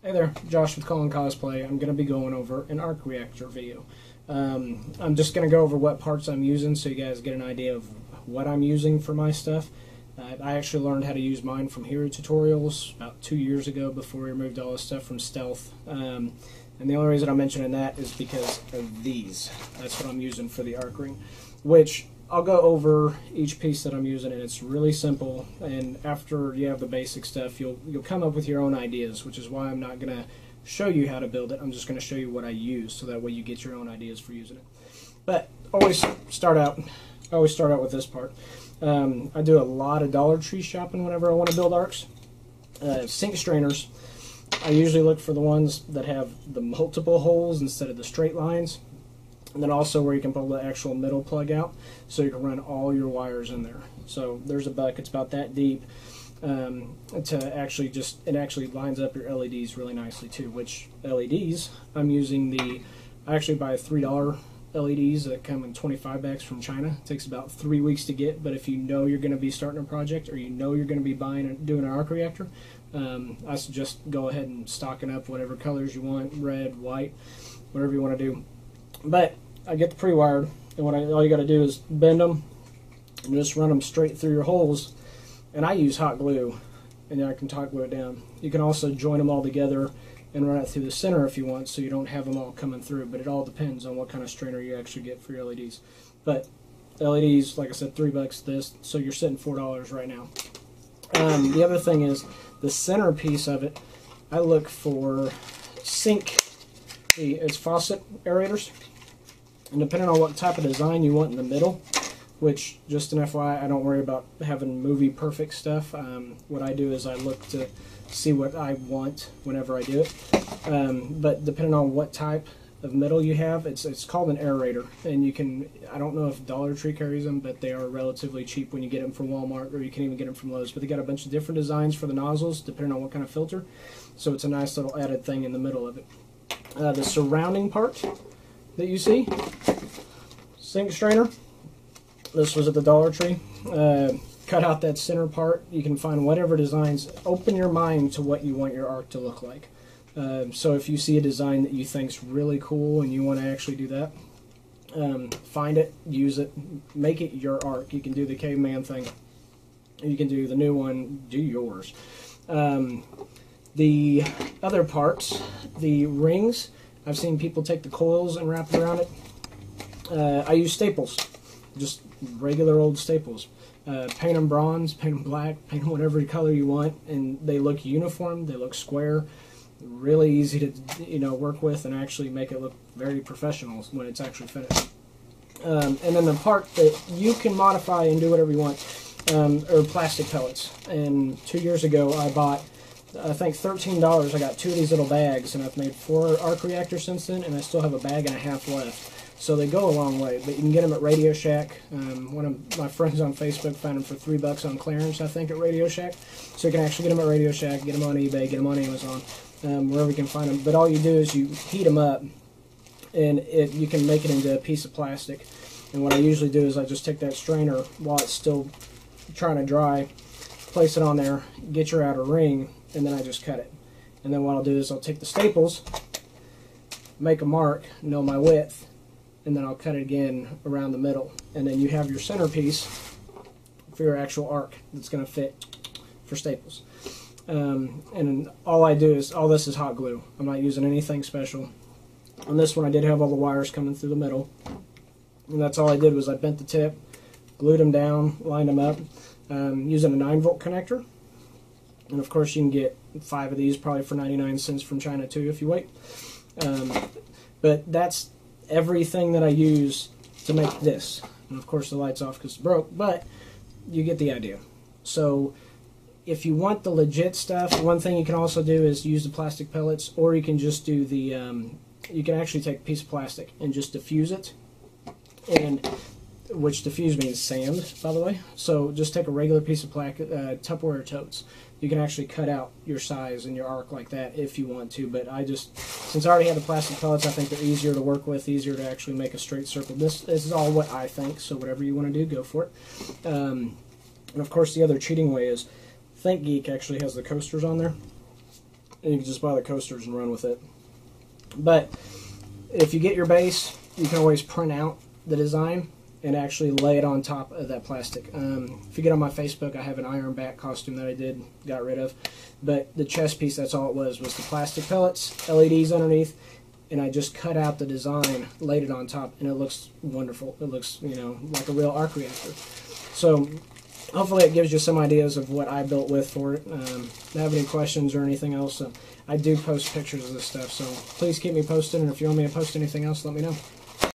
Hey there, Josh with Cullen Cosplay. I'm going to be going over an arc reactor video. I'm just going to go over what parts I'm using so you guys get an idea of what I'm using for my stuff. I actually learned how to use mine from hero tutorials about 2 years ago before we removed all this stuff from stealth. And the only reason I'm mentioning that is because of these. That's what I'm using for the arc ring, which I'll go over each piece that I'm using, and it's really simple. And after you have the basic stuff, you'll come up with your own ideas, which is why I'm not going to show you how to build it. I'm just going to show you what I use, so that way you get your own ideas for using it. But I always start out with this part. I do a lot of Dollar Tree shopping whenever I want to build arcs. Sink strainers. I usually look for the ones that have the multiple holes instead of the straight lines. And then also where you can pull the actual middle plug out, so you can run all your wires in there. So there's a bucket, it's about that deep, to actually it actually lines up your LEDs really nicely too. Which LEDs I'm using I actually buy $3 LEDs that come in 25 bags from China. It takes about 3 weeks to get, but if you know you're going to be starting a project, or you know you're going to be doing an arc reactor, I suggest go ahead and stocking up whatever colors you want, red, white, whatever you want to do. But I get the pre-wired, and all you got to do is bend them and just run them straight through your holes. And I use hot glue, and then I can hot glue it down. You can also join them all together and run it through the center if you want, so you don't have them all coming through. But it all depends on what kind of strainer you actually get for your LEDs. But LEDs, like I said, $3 this, so you're sitting $4 right now. The other thing is the center piece of it. I look for it's faucet aerators, and depending on what type of design you want in the middle, which, just an FYI, I don't worry about having movie perfect stuff. What I do is I look to see what I want whenever I do it. But depending on what type of middle you have, it's called an aerator, and I don't know if Dollar Tree carries them, but they are relatively cheap when you get them from Walmart, or you can even get them from Lowe's. But they got a bunch of different designs for the nozzles depending on what kind of filter, so it's a nice little added thing in the middle of it. The surrounding part that you see, sink strainer, this was at the Dollar Tree. Cut out that center part. You can find whatever designs. Open your mind to what you want your arc to look like. So if you see a design that you think's really cool and you want to actually do that, find it, use it, make it your arc. You can do the caveman thing. You can do the new one, do yours. The other parts, the rings, I've seen people take the coils and wrap it around it. I use staples, just regular old staples. Paint them bronze, paint them black, paint them whatever color you want, and they look uniform, they look square, really easy to work with, and actually make it look very professional when it's actually finished. And then the part that you can modify and do whatever you want are plastic pellets. And 2 years ago I bought, I think $13. I got 2 of these little bags, and I've made 4 arc reactors since then, and I still have a bag and a half left. So they go a long way, but you can get them at Radio Shack. One of my friends on Facebook found them for $3 on clearance, I think, at Radio Shack. So you can actually get them at Radio Shack, get them on eBay, get them on Amazon, wherever you can find them. But all you do is you heat them up, and you can make it into a piece of plastic. And what I usually do is I just take that strainer while it's still trying to dry, place it on there, get your outer ring, and then I just cut it. And then what I'll do is I'll take the staples, make a mark, know my width, and then I'll cut it again around the middle. And then you have your centerpiece for your actual arc that's going to fit for staples. And all this is hot glue. I'm not using anything special. On this one I did have all the wires coming through the middle. And that's all I did was I bent the tip, glued them down, lined them up, using a 9-volt connector. And of course you can get 5 of these probably for 99 cents from China too if you wait. But that's everything that I use to make this. And of course the light's off because it's broke, but you get the idea. So if you want the legit stuff, one thing you can also do is use the plastic pellets, or you can just do you can actually take a piece of plastic and just diffuse it, and which diffuse means sand, by the way. So just take a regular piece of Tupperware totes. You can actually cut out your size and your arc like that if you want to, but since I already have the plastic pellets, I think they're easier to work with, easier to actually make a straight circle. This is all what I think, so whatever you want to do, go for it. And of course the other cheating way is ThinkGeek actually has the coasters on there. and you can just buy the coasters and run with it. But if you get your base, you can always print out the design and actually lay it on top of that plastic. If you get on my Facebook, I have an Iron Bat costume that I got rid of. But the chest piece, that's all it was the plastic pellets, LEDs underneath, and I just cut out the design, laid it on top, and it looks wonderful. It looks, you know, like a real arc reactor. So hopefully it gives you some ideas of what I built with for it. If you have any questions or anything else, I do post pictures of this stuff, so please keep me posted, and if you want me to post anything else, let me know.